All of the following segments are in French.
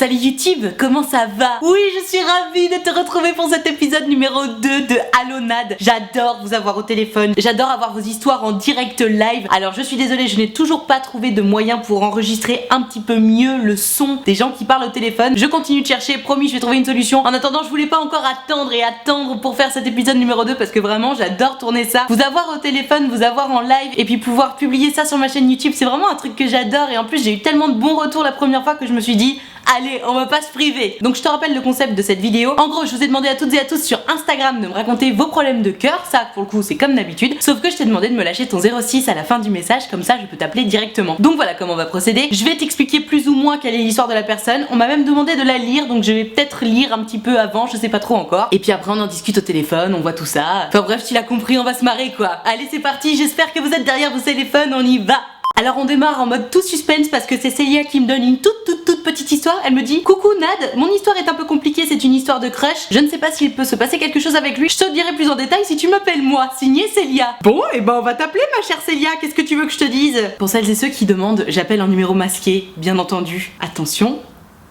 Salut YouTube, comment ça va? Oui, je suis ravie de te retrouver pour cet épisode numéro 2 de Allonade. J'adore vous avoir au téléphone, j'adore avoir vos histoires en direct live. Alors je suis désolée, je n'ai toujours pas trouvé de moyen pour enregistrer un petit peu mieux le son des gens qui parlent au téléphone. Je continue de chercher, promis, je vais trouver une solution. En attendant, je voulais pas encore attendre pour faire cet épisode numéro 2 parce que vraiment j'adore tourner ça. Vous avoir au téléphone, vous avoir en live et puis pouvoir publier ça sur ma chaîne YouTube, c'est vraiment un truc que j'adore. Et en plus j'ai eu tellement de bons retours la première fois que je me suis dit allez, on va pas se priver. Donc je te rappelle le concept de cette vidéo. En gros, je vous ai demandé à toutes et à tous sur Instagram de me raconter vos problèmes de cœur. Ça, pour le coup, c'est comme d'habitude. Sauf que je t'ai demandé de me lâcher ton 06 à la fin du message. Comme ça, je peux t'appeler directement. Donc voilà comment on va procéder. Je vais t'expliquer plus ou moins quelle est l'histoire de la personne. On m'a même demandé de la lire. Donc je vais peut-être lire un petit peu avant. Je sais pas trop encore. Et puis après, on en discute au téléphone. On voit tout ça. Enfin bref, tu l'as compris, on va se marrer quoi. Allez, c'est parti. J'espère que vous êtes derrière vos téléphones. On y va. Alors on démarre en mode tout suspense parce que c'est Célia qui me donne une toute petite histoire. Elle me dit: coucou Nad, mon histoire est un peu compliquée, c'est une histoire de crush. Je ne sais pas s'il peut se passer quelque chose avec lui. Je te dirai plus en détail si tu m'appelles moi. Signé Célia. Bon, et ben on va t'appeler ma chère Célia. Qu'est-ce que tu veux que je te dise? Pour celles et ceux qui demandent, j'appelle en numéro masqué, bien entendu. Attention,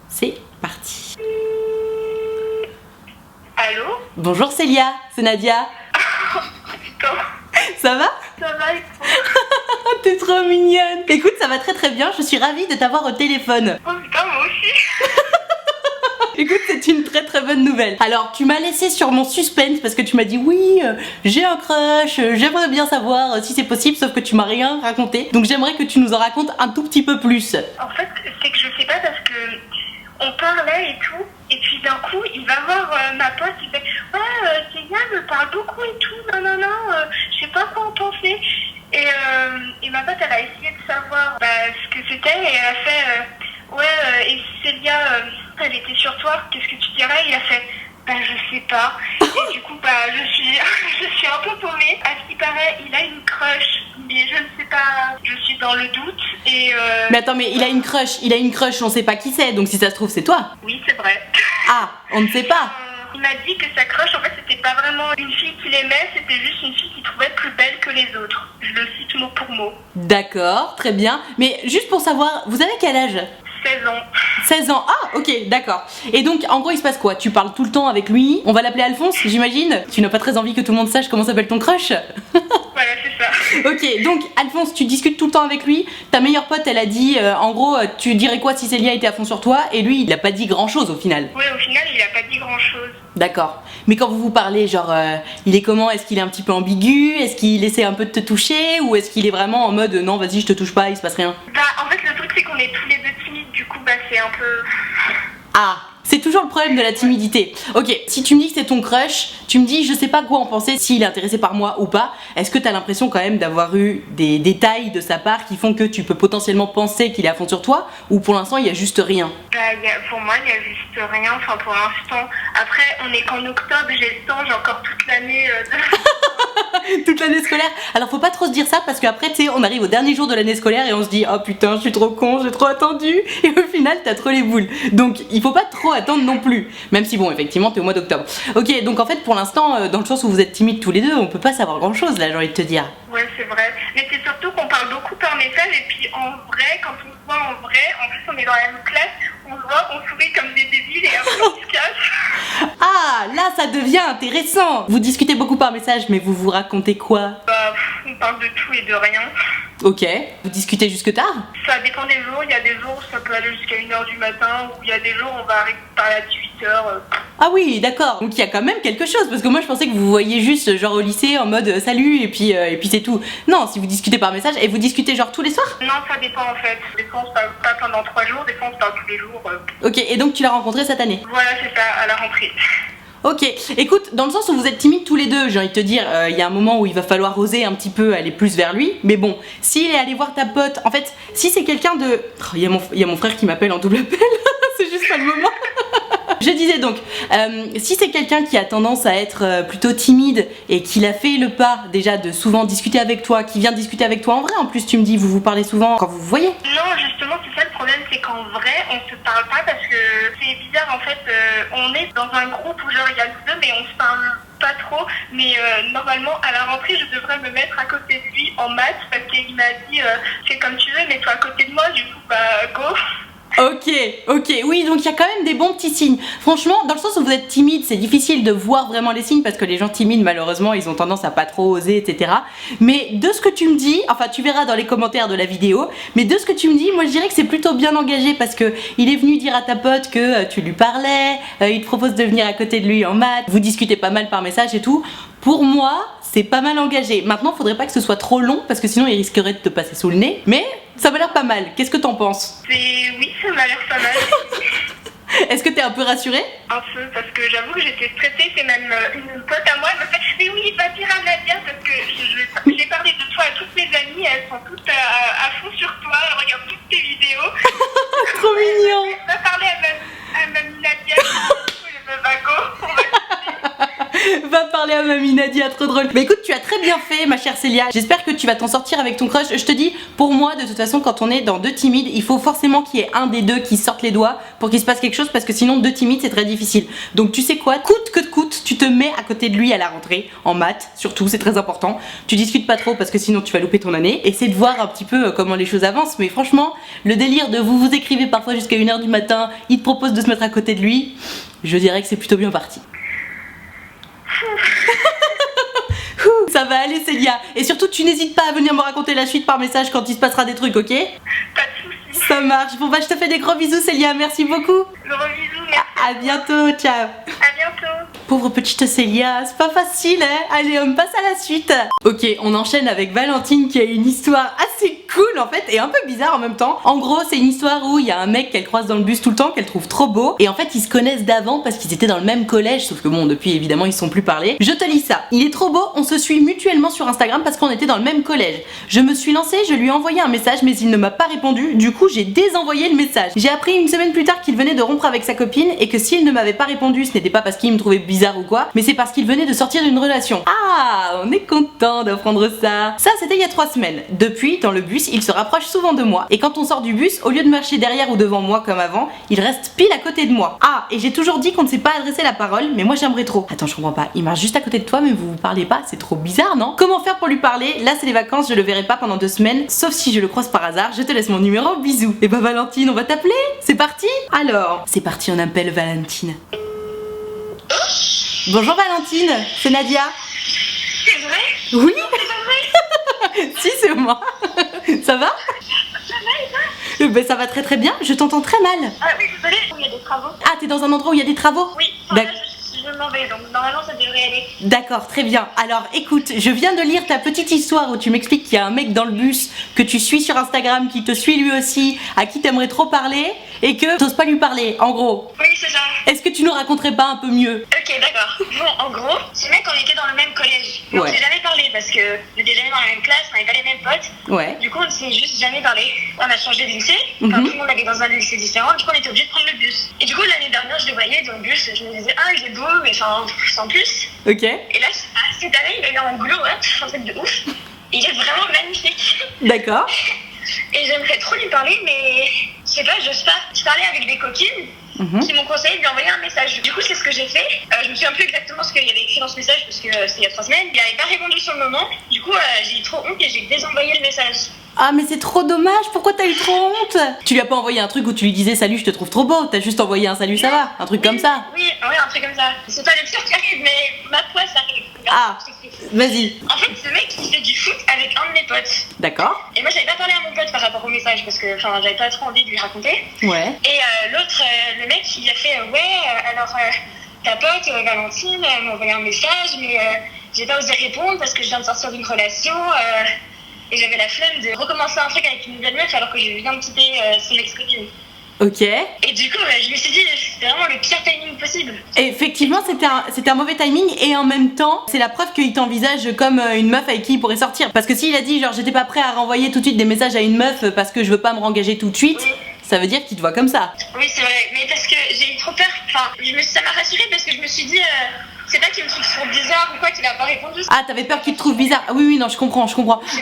c'est parti. Allô? Bonjour Célia, c'est Nadia. Ça va? Ça va et toi? T'es trop mignonne. Écoute, ça va très bien, je suis ravie de t'avoir au téléphone. Oh putain, moi aussi. Écoute, c'est une très bonne nouvelle. Alors, tu m'as laissé sur mon suspense parce que tu m'as dit oui, j'ai un crush, j'aimerais bien savoir si c'est possible, sauf que tu m'as rien raconté. Donc j'aimerais que tu nous en racontes un tout petit peu plus. En fait, c'est que je sais pas parce que on parlait et tout, et puis d'un coup, il va voir ma pote, il fait ouais, Célia me parle beaucoup et tout, non, je sais pas quoi en penser. Et ma pote, elle a essayé de savoir ce que c'était et elle a fait ouais, et si Célia, elle était sur toi, qu'est-ce que tu dirais? Il a fait je sais pas. Et du coup, je suis un peu paumée. À ce qui paraît, il a une crush, mais je ne sais pas, je suis dans le doute. Mais attends, mais il a une crush, on sait pas qui c'est, donc si ça se trouve, c'est toi. Oui, c'est vrai. Ah, on ne sait pas. Il m'a dit que sa crush, en fait, c'était pas vraiment une fille qu'il aimait, c'était juste une fille qu'il trouvait plus belle que les autres. Je le cite mot pour mot. D'accord, très bien. Mais juste pour savoir, vous avez quel âge? 16 ans. 16 ans, ah ok, d'accord. Et donc en gros il se passe quoi? Tu parles tout le temps avec lui? On va l'appeler Alphonse, j'imagine? Tu n'as pas très envie que tout le monde sache comment s'appelle ton crush? Voilà, c'est ça. Ok, donc Alphonse, tu discutes tout le temps avec lui. Ta meilleure pote, elle a dit, en gros, tu dirais quoi si Célia était à fond sur toi? Et lui, il a pas dit grand chose au final. Oui, au final, il a pas dit grand chose. D'accord. Mais quand vous parlez, genre, il est comment? Est-ce qu'il est un petit peu ambigu? Est-ce qu'il essaie un peu de te toucher? Ou est-ce qu'il est vraiment en mode, non, vas-y, je te touche pas, il se passe rien? En fait, le truc, c'est qu'on est tous les deux timides, du coup, c'est un peu... Ah, c'est toujours le problème de la timidité. Ok, si tu me dis que c'est ton crush, tu me dis je sais pas quoi en penser, s'il est intéressé par moi ou pas. Est-ce que t'as l'impression quand même d'avoir eu des détails de sa part qui font que tu peux potentiellement penser qu'il est à fond sur toi? Ou pour l'instant il y a juste rien? Pour moi il y a juste rien, enfin pour l'instant. Après on est qu'en octobre, j'ai le temps, j'ai encore toute l'année Toute l'année scolaire. Alors faut pas trop se dire ça parce qu'après tu sais on arrive au dernier jour de l'année scolaire et on se dit oh putain je suis trop con, j'ai trop attendu. Et au final t'as trop les boules. Donc il faut pas trop attendre non plus. Même si bon effectivement t'es au mois d'octobre. Ok, donc en fait pour l'instant dans le sens où vous êtes timides tous les deux, on peut pas savoir grand chose là, j'ai envie de te dire. Ouais c'est vrai, mais c'est surtout qu'on parle beaucoup par message et puis en vrai, quand on se voit en vrai, en plus on est dans la même classe, on se voit, on sourit comme des débiles et après on se cache. Ah là ça devient intéressant. Vous discutez beaucoup par message mais vous vous racontez quoi? On parle de tout et de rien. Ok, vous discutez jusque tard? Ça dépend des jours, il y a des jours ça peut aller jusqu'à 1h du matin ou il y a des jours on va arrêter de parler à 18h. Ah oui, d'accord. Donc il y a quand même quelque chose parce que moi je pensais que vous voyiez juste genre au lycée en mode salut et puis c'est tout. Non, si vous discutez par message et vous discutez genre tous les soirs? Non, ça dépend en fait. Des fois on se parle pas pendant 3 jours, des fois on se parle tous les jours. Ok, et donc tu l'as rencontré cette année? Voilà, c'est ça, à la rentrée. Ok, écoute, dans le sens où vous êtes timides tous les deux, j'ai envie de te dire, il y a un moment où il va falloir oser un petit peu aller plus vers lui, mais bon, s'il est allé voir ta pote, en fait, si c'est quelqu'un de... Oh, il y a mon frère qui m'appelle en double appel, c'est juste pas le moment. Je disais donc, si c'est quelqu'un qui a tendance à être plutôt timide et qu'il a fait le pas déjà de souvent discuter avec toi, qui vient discuter avec toi en vrai, en plus tu me dis, vous parlez souvent quand vous vous voyez? Non, justement, c'est ça le problème, c'est qu'en vrai, on se parle pas parce que c'est bizarre en fait, on est dans un groupe où genre il y a nous deux, mais on se parle pas trop, mais normalement à la rentrée je devrais me mettre à côté de lui en maths parce qu'il m'a dit fais comme tu veux, mets-toi à côté de moi, du coup go. Ok, oui, donc il y a quand même des bons petits signes. Franchement, dans le sens où vous êtes timide, c'est difficile de voir vraiment les signes parce que les gens timides, malheureusement, ils ont tendance à pas trop oser, etc. Mais de ce que tu me dis, enfin, tu verras dans les commentaires de la vidéo, mais de ce que tu me dis, moi je dirais que c'est plutôt bien engagé parce que il est venu dire à ta pote que tu lui parlais, il te propose de venir à côté de lui en maths, vous discutez pas mal par message et tout. Pour moi, c'est pas mal engagé. Maintenant, faudrait pas que ce soit trop long parce que sinon il risquerait de te passer sous le nez. Mais ça m'a l'air pas mal. Qu'est-ce que t'en penses? Oui, ça m'a l'air pas mal. Est-ce que t'es un peu rassurée? Un peu, parce que j'avoue que j'étais stressée. C'est même une pote à moi, elle me fait mais oui, va dire à Nadia parce que j'ai parlé de toi à toutes mes amies, elles sont toutes à fond sur toi, elles regardent toutes tes vidéos. Trop mignon. Va parler à mamie Nadia, le wagon. Va parler à mamie Nadia, trop drôle. Mais écoute, tu as très bien fait, ma chère Célia. J'espère que tu vas t'en sortir avec ton crush. Je te dis, pour moi, de toute façon, quand on est dans deux timides, il faut forcément qu'il y ait un des deux qui sorte les doigts pour qu'il se passe quelque chose parce que sinon, deux timides, c'est très difficile. Donc, tu sais quoi, coûte que coûte, tu te mets à côté de lui à la rentrée, en maths, surtout, c'est très important. Tu discutes pas trop parce que sinon, tu vas louper ton année. Essaie de voir un petit peu comment les choses avancent. Mais franchement, le délire de vous écrivez parfois jusqu'à 1h du matin, il te propose de se mettre à côté de lui, je dirais que c'est plutôt bien parti. Ça va aller Célia. Et surtout tu n'hésites pas à venir me raconter la suite par message quand il se passera des trucs, ok? Pas de soucis. Ça marche. Bon bah je te fais des gros bisous Célia, merci beaucoup. Gros bisous, merci. À bientôt, ciao. À bientôt. Pauvre petite Célia, c'est pas facile hein. Allez on passe à la suite. Ok, on enchaîne avec Valentine qui a une histoire assez cool en fait et un peu bizarre en même temps. En gros c'est une histoire où il y a un mec qu'elle croise dans le bus tout le temps, qu'elle trouve trop beau. Et en fait ils se connaissent d'avant parce qu'ils étaient dans le même collège. Sauf que bon depuis évidemment ils se sont plus parlé. Je te lis ça. Il est trop beau, on se suit mutuellement sur Instagram parce qu'on était dans le même collège. Je me suis lancée, je lui ai envoyé un message mais il ne m'a pas répondu. Du coup j'ai désenvoyé le message. J'ai appris une semaine plus tard qu'il venait de rompre avec sa copine et que s'il ne m'avait pas répondu ce n'était pas parce qu'il me trouvait bizarre ou quoi, mais c'est parce qu'il venait de sortir d'une relation. Ah, on est content d'apprendre ça. Ça c'était il y a 3 semaines. Depuis, dans le bus, il se rapproche souvent de moi. Et quand on sort du bus, au lieu de marcher derrière ou devant moi comme avant, il reste pile à côté de moi. Ah, et j'ai toujours dit qu'on ne s'est pas adressé la parole, mais moi j'aimerais trop. Attends, je comprends pas. Il marche juste à côté de toi, mais vous vous parlez pas, c'est trop bizarre, non? Comment faire pour lui parler? Là c'est les vacances, je le verrai pas pendant 2 semaines, sauf si je le croise par hasard. Je te laisse mon numéro, bisous. Et bah Valentine, on va t'appeler? C'est parti? Alors, c'est parti, on appelle Valentine. Bonjour Valentine, c'est Nadia. C'est vrai? Oui. Non, c'est pas vrai. Si, c'est moi. Ça va? Ça va et toi? Ben, ça va très très bien, je t'entends très mal. Ah oui, désolée, il y a des travaux. Ah, t'es dans un endroit où il y a des travaux? Oui, enfin, là, je m'en vais, donc normalement ça devrait aller. D'accord, très bien. Alors écoute, je viens de lire ta petite histoire où tu m'expliques qu'il y a un mec dans le bus que tu suis sur Instagram, qui te suit lui aussi, à qui t'aimerais trop parler et que t'oses pas lui parler, en gros. Oui, c'est ça. Est-ce que tu nous raconterais pas un peu mieux? Ok, d'accord. Bon, en gros, ce mec, on était dans le même collège. Mais on Ouais. s'est jamais parlé parce que on était jamais dans la même classe, on n'avait pas les mêmes potes. Ouais. Du coup, on ne s'est juste jamais parlé. On a changé de lycée. Enfin, tout le monde allait dans un lycée différent. Du coup, on était obligé de prendre le bus. Et du coup, l'année dernière, je le voyais dans le bus. Je me disais, ah, il est beau, mais enfin, sans plus. Ok. Et là, cette année, il a eu un glow-up, un truc de ouf. Il est vraiment magnifique. D'accord. Et j'aimerais trop lui parler, mais je sais pas, j'ose pas. Je parlais avec des copines qui m'ont conseillé de lui envoyer un message. Du coup, c'est ce que j'ai fait. Je me souviens plus exactement ce qu'il y avait écrit dans ce message parce que c'était il y a 3 semaines. Il n'avait pas répondu sur le moment. Du coup, j'ai eu trop honte et j'ai désenvoyé le message. Ah mais c'est trop dommage, pourquoi t'as eu trop honte? Tu lui as pas envoyé un truc où tu lui disais salut je te trouve trop beau, t'as juste envoyé un salut ça va, un truc comme ça. Oui, ouais, un truc comme ça. C'est pas le pire qui arrive, mais ma foi, ça arrive. Ah, vas-y. En fait, ce mec, il fait du foot avec un de mes potes. D'accord. Et moi, j'avais pas parlé à mon pote par rapport au message parce que j'avais pas trop envie de lui raconter. Ouais. Et l'autre, le mec, il a fait alors ta pote, Valentine, m'a envoyé un message, mais j'ai pas osé répondre parce que je viens de sortir d'une relation et j'avais la flemme de recommencer un truc avec une nouvelle meuf alors que je viens de quitter son ex-copine. Ok. Et du coup, je me suis dit, c'était vraiment le pire timing possible. Effectivement, c'était un mauvais timing et en même temps, c'est la preuve qu'il t'envisage comme une meuf avec qui il pourrait sortir. Parce que s'il a dit genre j'étais pas prêt à renvoyer tout de suite des messages à une meuf parce que je veux pas me rengager tout de suite, Oui. ça veut dire qu'il te voit comme ça. Oui, c'est vrai, mais parce que j'ai eu trop peur. Enfin, ça m'a rassurée parce que je me suis dit, c'est pas qu'il me trouve trop bizarre ou quoi qu'il a pas répondu. Ah, t'avais peur qu'il te trouve bizarre. Ah, oui, non, je comprends.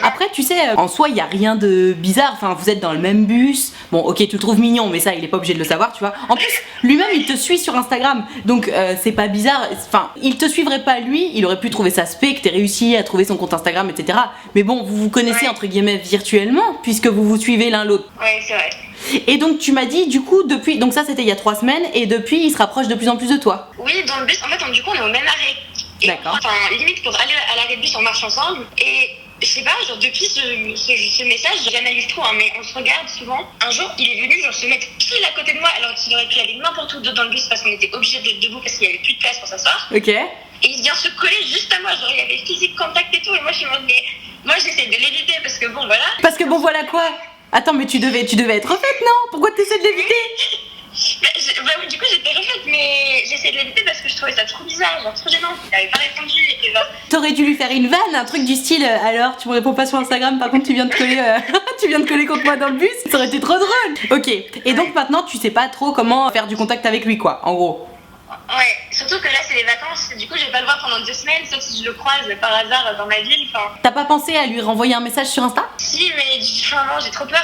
Après, tu sais, en soi, il y a rien de bizarre. Enfin, vous êtes dans le même bus. Bon, ok, tu le trouves mignon, mais ça, il est pas obligé de le savoir, tu vois. En plus, lui-même, il te suit sur Instagram. Donc, c'est pas bizarre. Enfin, il te suivrait pas lui. Il aurait pu trouver ça spé, que t'aies réussi à trouver son compte Instagram, etc. Mais bon, vous vous connaissez, entre guillemets, virtuellement, puisque vous vous suivez l'un l'autre. Ouais, c'est vrai. Et donc tu m'as dit du coup depuis, donc ça c'était il y a 3 semaines, et depuis il se rapproche de plus en plus de toi. Oui, dans le bus, en fait, du coup, on est au même arrêt. Et D'accord. enfin, limite, pour aller à l'arrêt de bus, on marche ensemble. Et je sais pas, genre, depuis ce message, j'analyse trop, hein, mais on se regarde souvent. Un jour, il est venu, genre, se mettre pile à côté de moi, alors qu'il aurait pu aller n'importe où dans le bus parce qu'on était obligé d'être debout parce qu'il y avait plus de place pour s'asseoir. Ok. Et il vient se coller juste à moi, genre, il y avait physique contact et tout. Et moi, je me demande, mais moi, j'essaie de l'éviter parce que bon, voilà. Parce que bon voilà quoi. Attends, mais tu devais être refaite, non? Pourquoi tu essaies de l'éviter? Oui, du coup, j'étais refaite, mais j'essaie de l'éviter parce que je trouvais ça trop bizarre, genre trop gênant. Il avait pas répondu et genre. T'aurais dû lui faire une vanne, un truc du style alors tu me réponds pas sur Instagram, par contre tu viens de coller tu viens de coller contre moi dans le bus, ça aurait été trop drôle. Ok, et donc maintenant tu sais pas trop comment faire du contact avec lui quoi, en gros. Ouais, surtout que là c'est les vacances, du coup je vais pas le voir pendant 2 semaines, sauf si je le croise par hasard dans ma ville. Enfin... T'as pas pensé à lui renvoyer un message sur Insta? Si, mais non, j'ai trop peur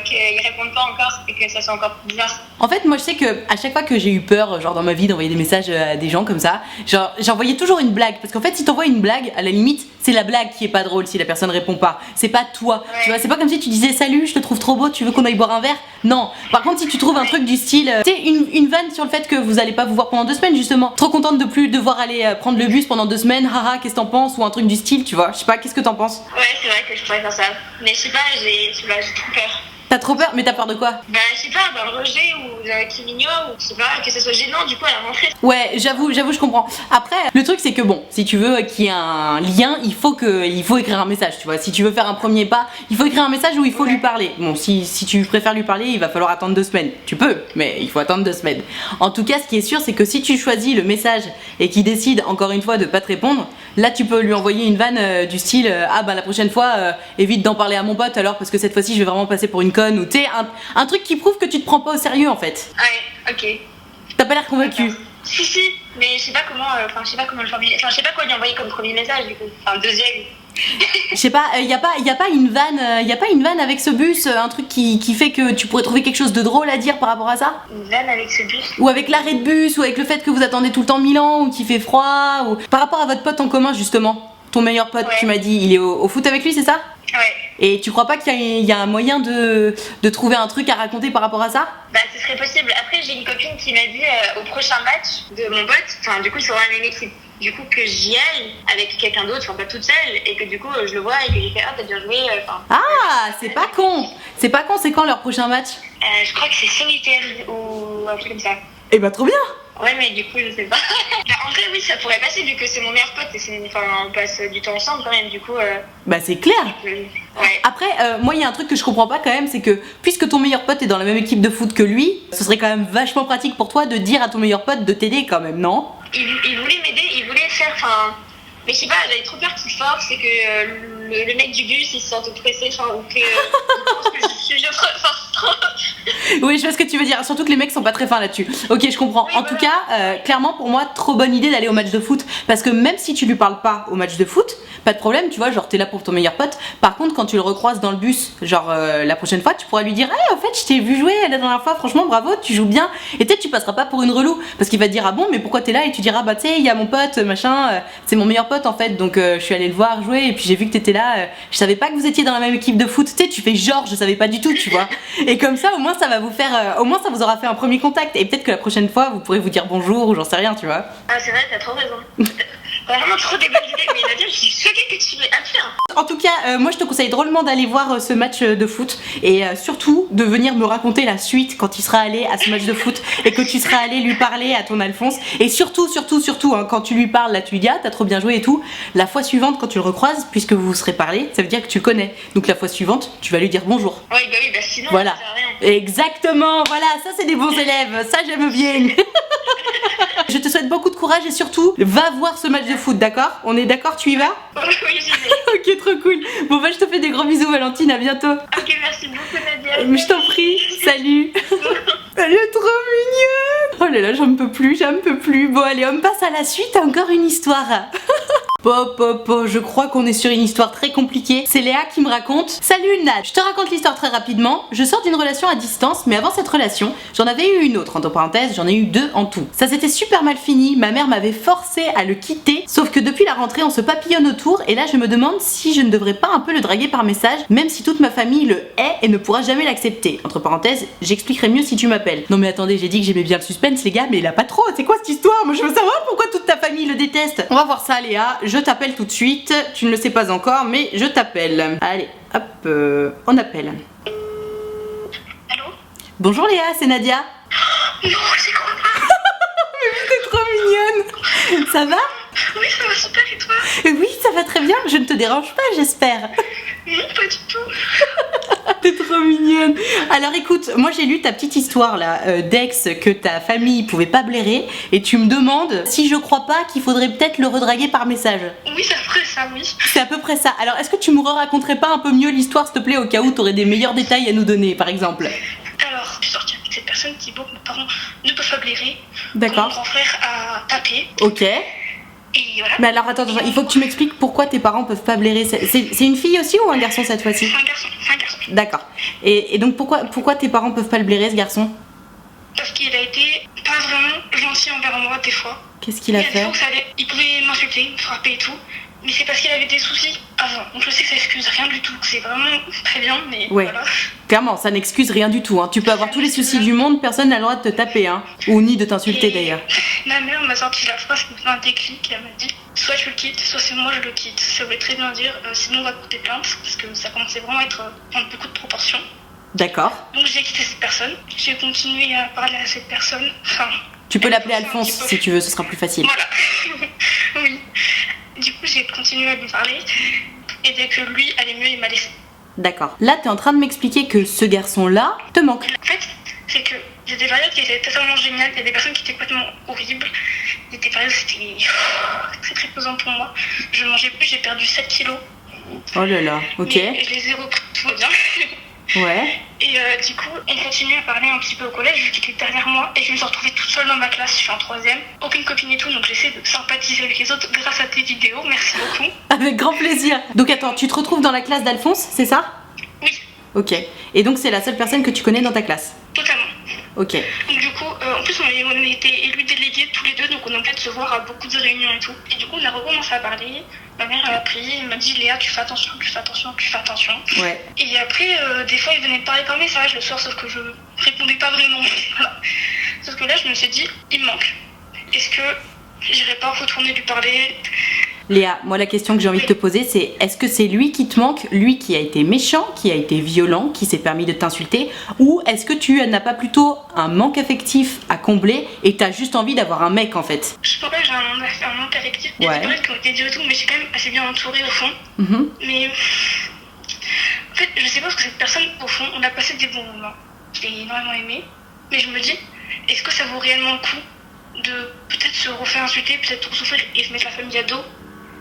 qu'il réponde pas encore et que ça soit encore plus bizarre. En fait, moi je sais que à chaque fois que j'ai eu peur, genre dans ma vie, d'envoyer des messages à des gens comme ça, genre j'envoyais toujours une blague. Parce qu'en fait, si t'envoies une blague, à la limite, c'est la blague qui est pas drôle si la personne répond pas. C'est pas toi. Ouais. Tu vois, c'est pas comme si tu disais salut, je te trouve trop beau, tu veux qu'on aille boire un verre? Non. Par contre, si tu trouves un truc du style, tu sais, une vanne sur le fait que vous allez pas vous voir pendant 2 semaines, justement. Trop contente de plus devoir aller prendre le bus pendant 2 semaines, haha, qu'est-ce que t'en penses? Ou un truc du style, tu vois. Je sais pas, qu'est-ce que t'en penses? Ouais, c'est vrai que je pourrais faire ça. Mais je sais pas, j'ai trop peur. T'as trop peur? Mais t'as peur de quoi? Bah, je sais pas, d'un rejet ou qu'il m'ignore, ou je sais pas, que ça soit gênant du coup à la rentrée. Ouais, j'avoue, je comprends. Après, le truc c'est que bon, si tu veux qu'il y ait un lien, il faut écrire un message, tu vois. Si tu veux faire un premier pas, il faut écrire un message où il faut lui parler. Bon, si tu préfères lui parler, il va falloir attendre 2 semaines. Tu peux, mais il faut attendre 2 semaines. En tout cas, ce qui est sûr, c'est que si tu choisis le message et qu'il décide encore une fois de pas te répondre, là tu peux lui envoyer une vanne du style ah bah la prochaine fois évite d'en parler à mon pote alors parce que cette fois-ci je vais vraiment passer pour une conne, ou tu sais un truc qui prouve que tu te prends pas au sérieux en fait. Ouais, ok. T'as pas l'air convaincu. Si, mais je sais pas comment, je sais pas comment le formuler, je sais pas quoi lui envoyer comme premier message du coup, deuxième. Je sais pas, y a pas une vanne avec ce bus, un truc qui fait que tu pourrais trouver quelque chose de drôle à dire par rapport à ça? Une vanne avec ce bus? Ou avec l'arrêt de bus, ou avec le fait que vous attendez tout le temps Milan, ou qu'il fait froid, ou par rapport à votre pote en commun justement. Ton meilleur pote, tu m'as dit, il est au foot avec lui, c'est ça? Ouais. Et tu crois pas qu'il y a un moyen de trouver un truc à raconter par rapport à ça? Bah, ce serait possible. Après, j'ai une copine qui m'a dit au prochain match de mon pote, du coup, c'est vraiment une équipe. Du coup, que j'y aille avec quelqu'un d'autre, pas toute seule, et que du coup, je le vois et que j'ai fait t'as bien joué. Ah, c'est pas con! C'est pas con, c'est quand leur prochain match? Je crois que c'est ce week-end ou un truc comme ça. Eh bah, trop bien! Ouais, mais du coup, je sais pas. En vrai, oui, ça pourrait passer vu que c'est mon meilleur pote et on passe du temps ensemble quand même, du coup. Bah, c'est clair! Ouais. Après, moi, il y a un truc que je comprends pas quand même, c'est que puisque ton meilleur pote est dans la même équipe de foot que lui, ce serait quand même vachement pratique pour toi de dire à ton meilleur pote de t'aider quand même, non? Il voulait m'aider, il voulait faire, mais je sais pas, j'avais trop peur qu'il force et que le mec du bus il se sente pressé, ou que je force trop. Oui, je vois ce que tu veux dire, surtout que les mecs sont pas très fins là-dessus. Ok, je comprends. Oui, en tout cas, clairement pour moi, trop bonne idée d'aller au match de foot. Parce que même si tu lui parles pas au match de foot, pas de problème, tu vois, genre t'es là pour ton meilleur pote. Par contre, quand tu le recroises dans le bus, genre la prochaine fois, tu pourras lui dire hey, en fait, je t'ai vu jouer la dernière fois, franchement, bravo, tu joues bien. Et peut-être tu passeras pas pour une relou. Parce qu'il va te dire ah bon, mais pourquoi t'es là? Et tu diras bah tu sais, il y a mon pote, machin, c'est mon meilleur pote en fait, donc je suis allée le voir jouer et puis j'ai vu que t'étais là. Je savais pas que vous étiez dans la même équipe de foot, tu sais, tu fais genre, je savais pas du tout, tu vois. Et comme ça, au moins, ça va vous faire, au moins, ça vous aura fait un premier contact. Et peut-être que la prochaine fois, vous pourrez vous dire bonjour ou j'en sais rien, tu vois. Ah, c'est vrai, t'as trop raison. T'as vraiment trop des bonnes idées, mais Nadia, je suis choquée que tu l'aies appris. En tout cas, moi je te conseille drôlement d'aller voir ce match de foot et surtout de venir me raconter la suite quand il sera allé à ce match de foot et que tu seras allé lui parler à ton Alphonse. Et surtout, hein, quand tu lui parles, là tu lui dis ah t'as trop bien joué et tout. La fois suivante, quand tu le recroises, puisque vous vous serez parlé, ça veut dire que tu le connais. Donc la fois suivante, tu vas lui dire bonjour. Oui, bah sinon, voilà. Ça sert à rien. Exactement, voilà, ça c'est des bons élèves, ça j'aime bien. Je te souhaite beaucoup de courage et surtout, va voir ce match de foot, d'accord? On est d'accord, tu y vas? Oui, j'y vais. Ok, trop cool. Bon bah je te fais des gros bisous Valentine, à bientôt. Ok, merci beaucoup Nadia. Mais je t'en prie, salut. Elle est trop mignonne. Oh là là, j'en peux plus. Bon allez, on passe à la suite, encore une histoire. Je crois qu'on est sur une histoire très compliquée. C'est Léa qui me raconte. Salut Nad, je te raconte l'histoire très rapidement. Je sors d'une relation à distance, mais avant cette relation, j'en avais eu une autre, entre parenthèses, j'en ai eu 2 en tout. Ça s'était super mal fini, ma mère m'avait forcé à le quitter, sauf que depuis la rentrée, on se papillonne autour, et là je me demande si je ne devrais pas un peu le draguer par message, même si toute ma famille le hait et ne pourra jamais l'accepter. Entre parenthèses, j'expliquerai mieux si tu m'appelles. Non mais attendez, j'ai dit que j'aimais bien le suspense les gars, mais il a pas trop, c'est quoi cette histoire? Moi je veux savoir pourquoi toute ta famille le déteste. On va voir ça Léa, je t'appelle tout de suite, tu ne le sais pas encore, mais je t'appelle. Allez, hop, on appelle. Allô? Bonjour Léa, c'est Nadia. Non, c'est quoi? Mais t'es trop mignonne. Ça va? Oui, ça va super et toi? Oui, ça va très bien, je ne te dérange pas, j'espère. Non, pas du tout. T'es trop mignonne. Alors écoute, moi j'ai lu ta petite histoire là, d'ex que ta famille pouvait pas blairer, et tu me demandes si je crois pas qu'il faudrait peut-être le redraguer par message. Oui, c'est après ça, oui. C'est à peu près ça. Alors est-ce que tu me raconterais pas un peu mieux l'histoire s'il te plaît, au cas où t'aurais des meilleurs détails à nous donner par exemple? Alors, je suis sortie avec cette personne qui, bon, mes parents ne peuvent pas blairer. D'accord. Mon grand frère a tapé. Ok. Et voilà. Mais alors attends, il faut que tu m'expliques pourquoi tes parents peuvent pas blairer. C'est une fille aussi ou un garçon cette fois-ci? C'est un garçon, c'est un garçon. D'accord. Et donc pourquoi tes parents peuvent pas le blairer ce garçon? Parce qu'il a été pas vraiment gentil envers moi des fois. Qu'est-ce qu'il a Il y a des fait? fois où il pouvait m'insulter, me frapper et tout. Mais c'est parce qu'il avait des soucis avant. Donc je sais que ça excuse rien du tout. C'est vraiment très bien, mais Ouais. voilà. Clairement, ça n'excuse rien du tout. Hein. Tu peux avoir tous les soucis du monde, personne n'a le droit de te taper, hein. Ou ni de t'insulter Et d'ailleurs. Ma mère m'a sorti la phrase qui me fait un déclic. Elle m'a dit soit tu le quittes, soit c'est moi je le quitte. Ça voulait très bien dire sinon on va porter plainte. Parce que ça commençait vraiment à prendre beaucoup de proportions. D'accord. Donc j'ai quitté cette personne. J'ai continué à parler à cette personne. Enfin. Tu peux l'appeler un Alphonse petit peu. si tu veux, ce sera plus facile. Voilà. Oui. Du coup, j'ai continué à lui parler. Et dès que lui allait mieux, il m'a laissé. D'accord. Là, t'es en train de m'expliquer que ce garçon-là te manque. En fait, c'est que il y a des périodes qui étaient totalement géniales. Il y a des personnes qui étaient complètement horribles. Il y a des périodes où c'était très très pesant pour moi. Je mangeais plus, j'ai perdu 7 kilos. Oh là là, ok. Mais je les ai repris, tout va bien. Ouais. Et du coup, on continue à parler un petit peu au collège, vu qu'il était derrière moi, et je me suis retrouvée toute seule dans ma classe, je suis en 3ème, aucune copine et tout, donc j'essaie de sympathiser avec les autres grâce à tes vidéos, merci beaucoup. Avec grand plaisir. Donc attends, tu te retrouves dans la classe d'Alphonse, c'est ça? Oui, Ok. Et donc c'est la seule personne que tu connais dans ta classe? totalement. Ok. Donc du coup, en plus on a été élus délégués tous les deux, donc on a pu se voir à beaucoup de réunions et tout. Et du coup, on a recommencé à parler. Ma mère elle m'a pris, elle m'a dit Léa, tu fais attention, tu fais attention, tu fais attention. Ouais. Et après, des fois, il venait me parler par message le soir, sauf que je répondais pas vraiment. Voilà. Sauf que là, je me suis dit, il me manque. Est-ce que j'irai pas retourner lui parler? Léa, moi la question que j'ai envie de te poser c'est est-ce que c'est lui qui te manque, lui qui a été méchant, qui a été violent, qui s'est permis de t'insulter, ou est-ce que tu n'as pas plutôt un manque affectif à combler et t'as juste envie d'avoir un mec en fait? Je pense pas que j'ai un manque affectif. Il y a Ouais. des périodes qui ont été dures et tout, mais je suis quand même assez bien entourée au fond. Mhm. Mais en fait, je sais pas parce que cette personne, au fond, on a passé des bons moments. Je l'ai énormément aimé. Mais je me dis, est-ce que ça vaut réellement le coup de peut-être se refaire insulter, peut-être trop souffrir et se mettre la famille à dos?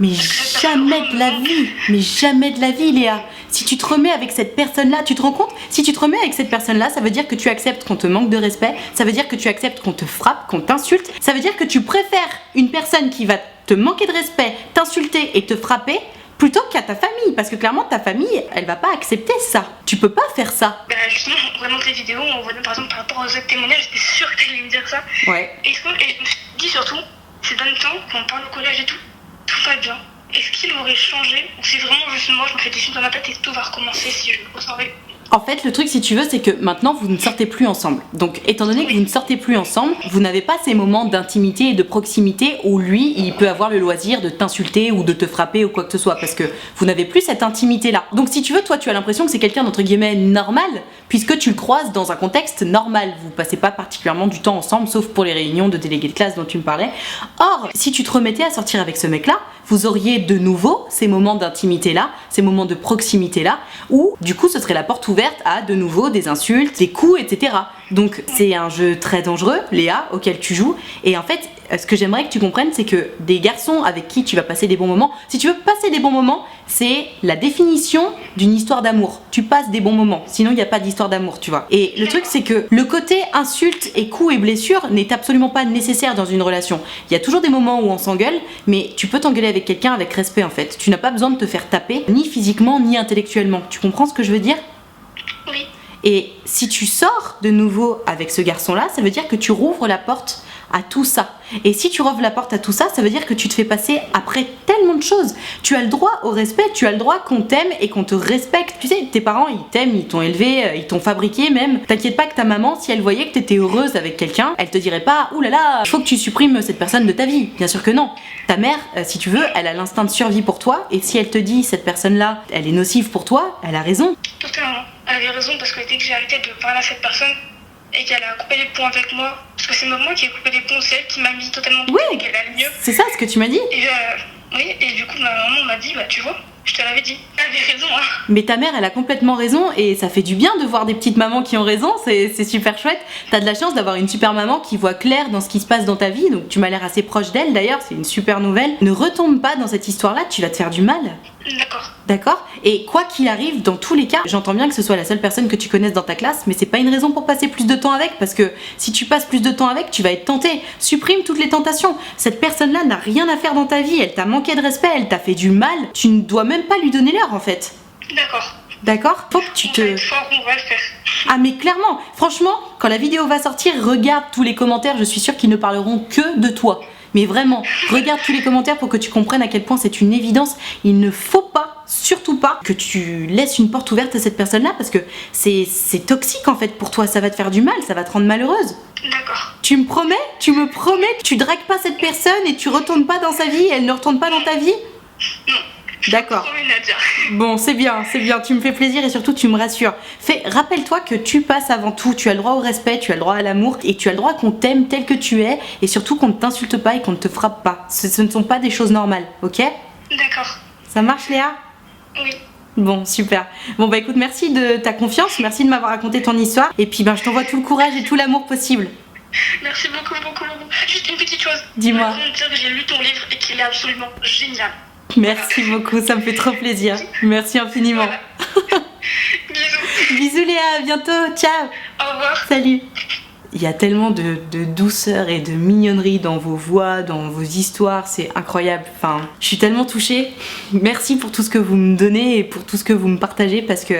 Mais jamais de la vie, mais jamais de la vie Léa. Si tu te remets avec cette personne-là, tu te rends compte? Si tu te remets avec cette personne-là, ça veut dire que tu acceptes qu'on te manque de respect, ça veut dire que tu acceptes qu'on te frappe, qu'on t'insulte, ça veut dire que tu préfères une personne qui va te manquer de respect, t'insulter et te frapper, plutôt qu'à ta famille, parce que clairement ta famille, elle va pas accepter ça. Tu peux pas faire ça. Bah justement, on remonte les vidéos, on voit par exemple par rapport aux autres témoignages, j'étais sûre que t'allais me dire ça. Ouais. Et je me suis dit surtout, ces derniers temps, quand on parle au collège et tout va bien. Est-ce qu'il aurait changé? Ou c'est vraiment juste moi, je me fais des films dans ma tête et tout va recommencer si je le ressens avec. En fait, le truc, si tu veux, c'est que maintenant, vous ne sortez plus ensemble. Donc, étant donné que vous ne sortez plus ensemble, vous n'avez pas ces moments d'intimité et de proximité où lui, il peut avoir le loisir de t'insulter ou de te frapper ou quoi que ce soit, parce que vous n'avez plus cette intimité-là. Donc, si tu veux, toi, tu as l'impression que c'est quelqu'un d'entre guillemets normal, puisque tu le croises dans un contexte normal. Vous passez pas particulièrement du temps ensemble, sauf pour les réunions de délégués de classe dont tu me parlais. Or, si tu te remettais à sortir avec ce mec-là, vous auriez de nouveau ces moments d'intimité-là, ces moments de proximité-là, où, du coup, ce serait la porte ouverte ouverte à de nouveau des insultes, des coups, etc. Donc c'est un jeu très dangereux, Léa, auquel tu joues. Et en fait, ce que j'aimerais que tu comprennes, c'est que des garçons avec qui tu vas passer des bons moments, si tu veux passer des bons moments, c'est la définition d'une histoire d'amour. Tu passes des bons moments, sinon il n'y a pas d'histoire d'amour, tu vois. Et le truc, c'est que le côté insulte et coups et blessures n'est absolument pas nécessaire dans une relation. Il y a toujours des moments où on s'engueule, mais tu peux t'engueuler avec quelqu'un avec respect en fait. Tu n'as pas besoin de te faire taper, ni physiquement, ni intellectuellement. Tu comprends ce que je veux dire ? Oui. Et si tu sors de nouveau avec ce garçon-là, ça veut dire que tu rouvres la porte à tout ça. Et si tu rouvres la porte à tout ça, ça veut dire que tu te fais passer après tellement de choses. Tu as le droit au respect, tu as le droit qu'on t'aime et qu'on te respecte. Tu sais, tes parents, ils t'aiment, ils t'ont élevé, ils t'ont fabriqué même. T'inquiète pas que ta maman, si elle voyait que t'étais heureuse avec quelqu'un, elle te dirait pas « Ouh là là, faut que tu supprimes cette personne de ta vie ». Bien sûr que non. Ta mère, si tu veux, elle a l'instinct de survie pour toi, et si elle te dit « cette personne-là, elle est nocive pour toi », elle a raison. Totalement. Elle avait raison parce que dès que j'ai arrêté de parler à cette personne et qu'elle a coupé les ponts avec moi, parce que c'est moi qui ai coupé les ponts, c'est elle qui m'a mis totalement de côté et qu'elle allait mieux. C'est ça ce que tu m'as dit. Et oui, et du coup ma maman m'a dit, bah tu vois, je te l'avais dit. Elle avait raison, hein. Mais ta mère, elle a complètement raison et ça fait du bien de voir des petites mamans qui ont raison, c'est super chouette. T'as de la chance d'avoir une super maman qui voit clair dans ce qui se passe dans ta vie, donc tu m'as l'air assez proche d'elle d'ailleurs, c'est une super nouvelle. Ne retombe pas dans cette histoire-là, tu vas te faire du mal. D'accord. D'accord ? Et quoi qu'il arrive, dans tous les cas, j'entends bien que ce soit la seule personne que tu connaisses dans ta classe, mais c'est pas une raison pour passer plus de temps avec, parce que si tu passes plus de temps avec, tu vas être tenté. Supprime toutes les tentations. Cette personne-là n'a rien à faire dans ta vie, elle t'a manqué de respect, elle t'a fait du mal, tu ne dois même pas lui donner l'heure en fait. D'accord. D'accord ? Faut que tu On va être fort, on va le faire. Ah mais clairement, franchement, quand la vidéo va sortir, regarde tous les commentaires, je suis sûre qu'ils ne parleront que de toi. Mais vraiment, regarde tous les commentaires pour que tu comprennes à quel point c'est une évidence. Il ne faut pas, surtout pas, que tu laisses une porte ouverte à cette personne-là parce que c'est toxique en fait pour toi, ça va te faire du mal, ça va te rendre malheureuse. D'accord. Tu me promets que tu dragues pas cette personne et tu retournes pas dans sa vie et elle ne retourne pas dans ta vie ? Non. D'accord. Nadia. Bon, c'est bien, tu me fais plaisir et surtout tu me rassures. Rappelle-toi que tu passes avant tout, tu as le droit au respect, tu as le droit à l'amour et tu as le droit qu'on t'aime tel que tu es et surtout qu'on ne t'insulte pas et qu'on ne te frappe pas. Ce ne sont pas des choses normales, ok ? D'accord. Ça marche Léa ? Oui. Bon, super. Bon bah écoute, merci de ta confiance, merci de m'avoir raconté ton histoire et puis je t'envoie tout le courage et tout l'amour possible. Merci beaucoup. Juste une petite chose. Dis-moi. Je veux dire que j'ai lu ton livre et qu'il est absolument génial. Merci beaucoup, ça me fait trop plaisir. Merci infiniment. Voilà. Bisous. Bisous Léa, à bientôt, ciao. Au revoir. Salut. Il y a tellement de douceur et de mignonnerie dans vos voix, dans vos histoires, c'est incroyable. Enfin, je suis tellement touchée. Merci pour tout ce que vous me donnez et pour tout ce que vous me partagez parce que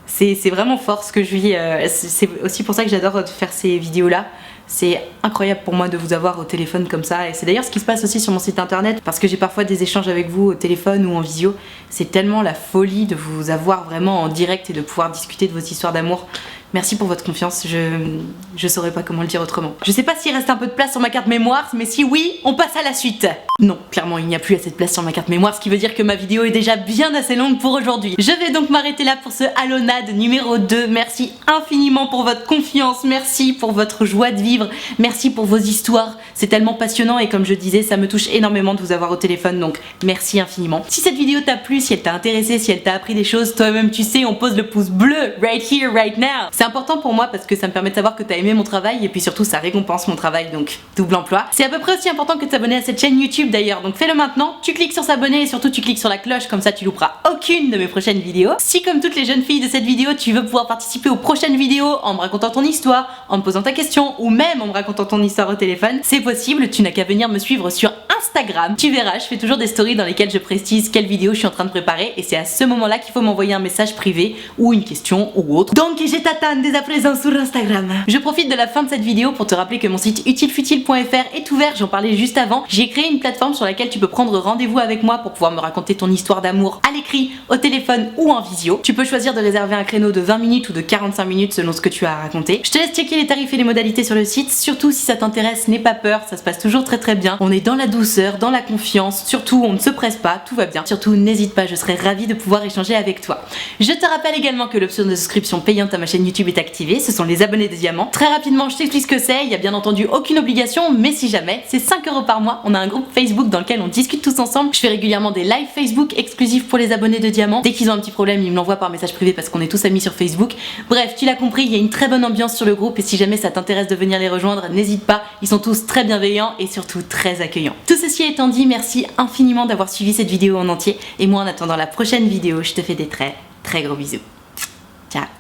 c'est vraiment fort ce que je vis. C'est aussi pour ça que j'adore faire ces vidéos-là. C'est incroyable pour moi de vous avoir au téléphone comme ça et c'est d'ailleurs ce qui se passe aussi sur mon site internet parce que j'ai parfois des échanges avec vous au téléphone ou en visio. C'est tellement la folie de vous avoir vraiment en direct et de pouvoir discuter de vos histoires d'amour. Merci pour votre confiance, je saurais pas comment le dire autrement. Je sais pas s'il reste un peu de place sur ma carte mémoire, mais si oui, on passe à la suite. Non, clairement il n'y a plus assez de place sur ma carte mémoire, ce qui veut dire que ma vidéo est déjà bien assez longue pour aujourd'hui. Je vais donc m'arrêter là pour ce Alonade numéro 2. Merci infiniment pour votre confiance, merci pour votre joie de vivre, merci pour vos histoires. C'est tellement passionnant et comme je disais, ça me touche énormément de vous avoir au téléphone, donc merci infiniment. Si cette vidéo t'a plu, si elle t'a intéressé, si elle t'a appris des choses, toi-même tu sais, on pose le pouce bleu, right here, right now. C'est important pour moi parce que ça me permet de savoir que t'as aimé mon travail et puis surtout ça récompense mon travail, donc double emploi. C'est à peu près aussi important que de s'abonner à cette chaîne YouTube d'ailleurs, donc fais-le maintenant, tu cliques sur s'abonner et surtout tu cliques sur la cloche, comme ça tu louperas aucune de mes prochaines vidéos. Si comme toutes les jeunes filles de cette vidéo, tu veux pouvoir participer aux prochaines vidéos en me racontant ton histoire, en me posant ta question ou même en me racontant ton histoire au téléphone, c'est possible, tu n'as qu'à venir me suivre sur Instagram. Tu verras, je fais toujours des stories dans lesquelles je précise quelle vidéo je suis en train de préparer et c'est à ce moment-là qu'il faut m'envoyer un message privé ou une question ou autre. Donc je t'attends dès à présent sur Instagram. Je profite de la fin de cette vidéo pour te rappeler que mon site utilefutile.fr est ouvert, j'en parlais juste avant. J'ai créé une plateforme sur laquelle tu peux prendre rendez-vous avec moi pour pouvoir me raconter ton histoire d'amour à l'écrit, au téléphone ou en visio. Tu peux choisir de réserver un créneau de 20 minutes ou de 45 minutes selon ce que tu as à raconter. Je te laisse checker les tarifs et les modalités sur le site, surtout si ça t'intéresse, n'aie pas peur, ça se passe toujours très bien. On est dans la douceur douceur, dans la confiance. Surtout, on ne se presse pas, tout va bien. Surtout, n'hésite pas, je serai ravie de pouvoir échanger avec toi. Je te rappelle également que l'option de souscription payante à ma chaîne YouTube est activée, ce sont les abonnés de diamant. Très rapidement, je t'explique ce que c'est, il y a bien entendu aucune obligation, mais si jamais, c'est 5 € par mois. On a un groupe Facebook dans lequel on discute tous ensemble. Je fais régulièrement des lives Facebook exclusifs pour les abonnés de diamant. Dès qu'ils ont un petit problème, ils me l'envoient par message privé parce qu'on est tous amis sur Facebook. Bref, tu l'as compris, il y a une très bonne ambiance sur le groupe et si jamais ça t'intéresse de venir les rejoindre, n'hésite pas, ils sont tous très bienveillants et surtout très accueillants. Tout ceci étant dit, merci infiniment d'avoir suivi cette vidéo en entier et moi en attendant la prochaine vidéo, je te fais des très gros bisous. Ciao.